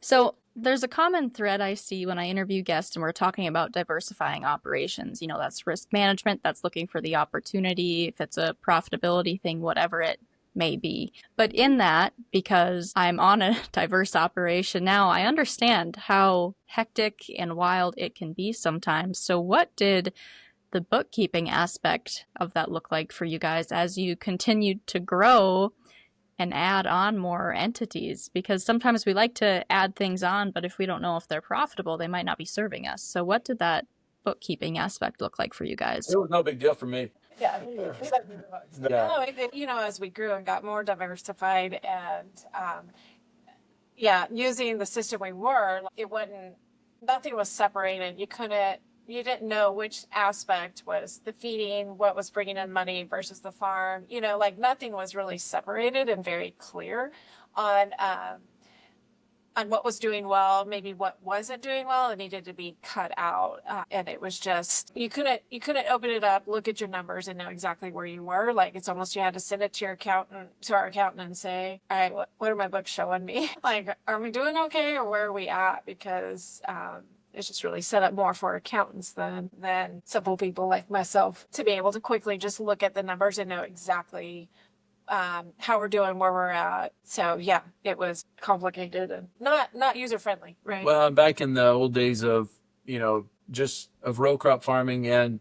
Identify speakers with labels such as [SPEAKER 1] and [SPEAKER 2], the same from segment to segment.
[SPEAKER 1] So there's a common thread I see when I interview guests and we're talking about diversifying operations. That's risk management, that's looking for the opportunity, if it's a profitability thing, whatever it may be. But in that, because I'm on a diverse operation now, I understand how hectic and wild it can be sometimes. So what did the bookkeeping aspect of that look like for you guys as you continued to grow and add on more entities? Because sometimes we like to add things on, but if we don't know if they're profitable, they might not be serving us. So what did that bookkeeping aspect look like for you guys?
[SPEAKER 2] It was no big deal for me.
[SPEAKER 3] Yeah. No, as we grew and got more diversified and, using the system we were, nothing was separated. You didn't know which aspect was the feeding, what was bringing in money versus the farm. Nothing was really separated and very clear on what was doing well, maybe what wasn't doing well, and needed to be cut out. And it was just you couldn't open it up, look at your numbers, and know exactly where you were. Like it's almost you had to send it to our accountant, and say, "All right, what are my books showing me? Like, are we doing okay, or where are we at?" Because it's just really set up more for accountants than simple people like myself to be able to quickly just look at the numbers and know exactly how we're doing, where we're at. So yeah, it was complicated and not user friendly, right?
[SPEAKER 2] Well, back in the old days of, just of row crop farming and,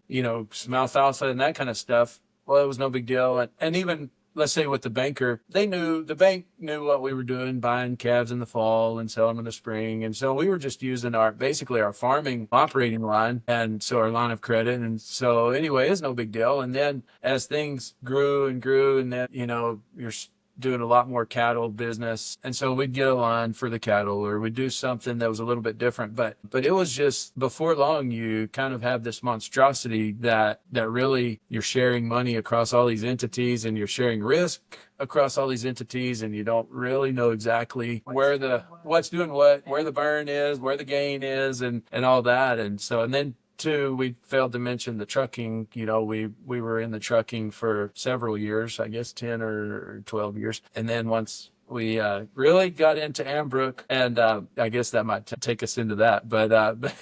[SPEAKER 2] some alfalfa and that kind of stuff, well, it was no big deal. And even, let's say with the banker, the bank knew what we were doing, buying calves in the fall and selling them in the spring. And so we were just using basically our farming operating line. And so our line of credit. And so anyway, it's no big deal. And then as things grew and grew, and then, you're doing a lot more cattle business. And so we'd get a line for the cattle, or we'd do something that was a little bit different. But it was just before long, you kind of have this monstrosity that really you're sharing money across all these entities, and you're sharing risk across all these entities, and you don't really know exactly what's doing what, where the burn is, where the gain is, and all that. And then two, we failed to mention the trucking. We were in the trucking for several years, I guess 10 or 12 years. And then once we really got into Ambrook, and I guess that might take us into that. But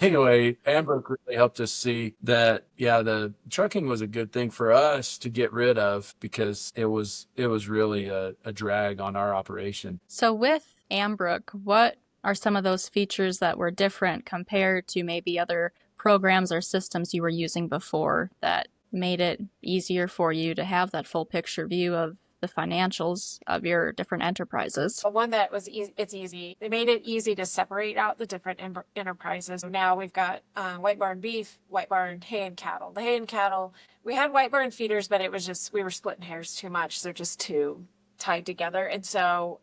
[SPEAKER 2] anyway, Ambrook really helped us see that, the trucking was a good thing for us to get rid of, because it was really a drag on our operation.
[SPEAKER 1] So with Ambrook, what are some of those features that were different compared to maybe other programs or systems you were using before that made it easier for you to have that full picture view of the financials of your different enterprises?
[SPEAKER 3] One that was it's easy. They made it easy to separate out the different enterprises. So now we've got White Barn beef, White Barn hay and cattle. The hay and cattle, we had White Barn feeders, but it was just, we were splitting hairs too much. They're just too tied together. And so,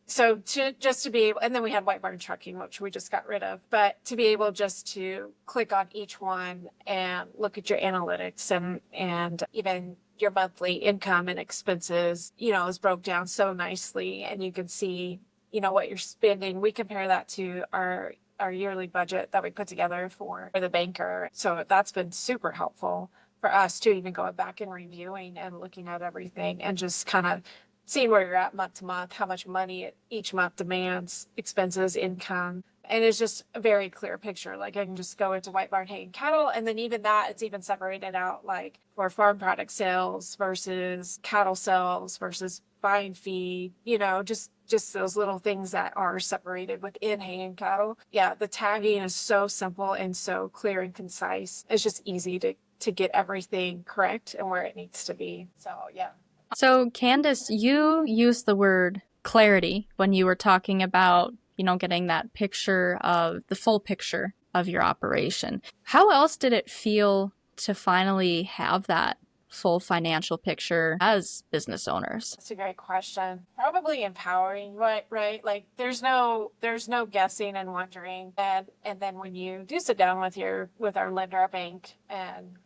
[SPEAKER 3] to be able, and then we had White Barn trucking, which we just got rid of, but to be able just to click on each one and look at your analytics and even your monthly income and expenses, is broke down so nicely, and you can see, what you're spending. We compare that to our yearly budget that we put together for the banker. So that's been super helpful for us to even going back and reviewing and looking at everything and just kind of seeing where you're at month to month, how much money each month demands, expenses, income. And it's just a very clear picture. Like I can just go into White Barn hay and cattle, and then even that, it's even separated out, like for farm product sales versus cattle sales versus buying feed, just those little things that are separated within hay and cattle. Yeah, the tagging is so simple and so clear and concise. It's just easy to get everything correct and where it needs to be. So yeah.
[SPEAKER 1] So Candice, you used the word clarity when you were talking about, getting that picture of the full picture of your operation. How else did it feel to finally have that full financial picture as business owners?
[SPEAKER 3] That's a great question. Probably empowering, right? Like there's no guessing and wondering. And then when you do sit down with our lender, our bank, and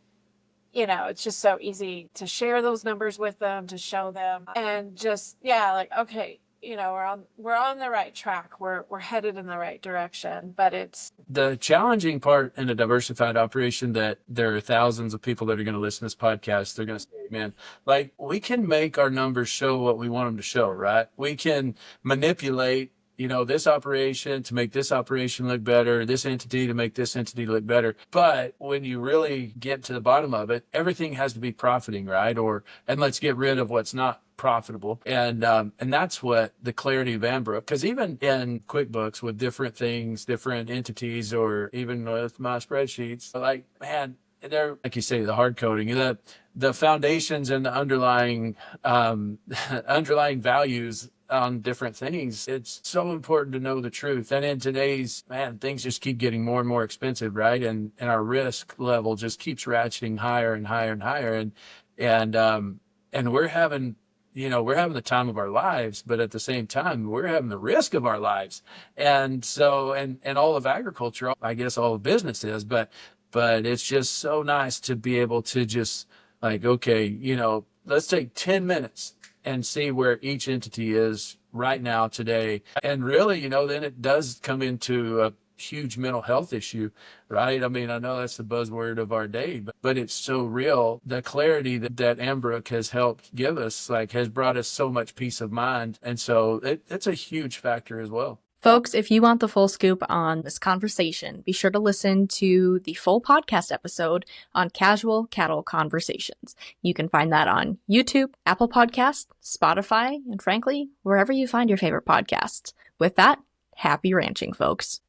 [SPEAKER 3] it's just so easy to share those numbers with them, to show them, and just, like, okay, we're on the right track. We're headed in the right direction, but it's
[SPEAKER 2] the challenging part in a diversified operation that there are thousands of people that are going to listen to this podcast. They're going to say, man. Like, we can make our numbers show what we want them to show, right? We can manipulate, this operation to make this operation look better, this entity to make this entity look better. But when you really get to the bottom of it, everything has to be profiting, right? And let's get rid of what's not profitable. And that's what the clarity of Ambrook, because even in QuickBooks with different things, different entities, or even with my spreadsheets, like, man, they're, like you say, the hard coding, the foundations and the underlying underlying values on different things. It's so important to know the truth. And in today's, man, things just keep getting more and more expensive, right? And our risk level just keeps ratcheting higher and higher and higher. And we're having, we're having the time of our lives, but at the same time, we're having the risk of our lives. And so, and all of agriculture, I guess all of business is, but it's just so nice to be able to just like, okay, let's take 10 minutes and see where each entity is right now today. And really, then it does come into a huge mental health issue, right? I mean, I know that's the buzzword of our day, but it's so real. The clarity that Ambrook has helped give us, like, has brought us so much peace of mind. And so it's a huge factor as well.
[SPEAKER 1] Folks, if you want the full scoop on this conversation, be sure to listen to the full podcast episode on casual cattle conversations. You can find that on YouTube, Apple Podcasts, Spotify, and frankly, wherever you find your favorite podcasts. With that, happy ranching, folks.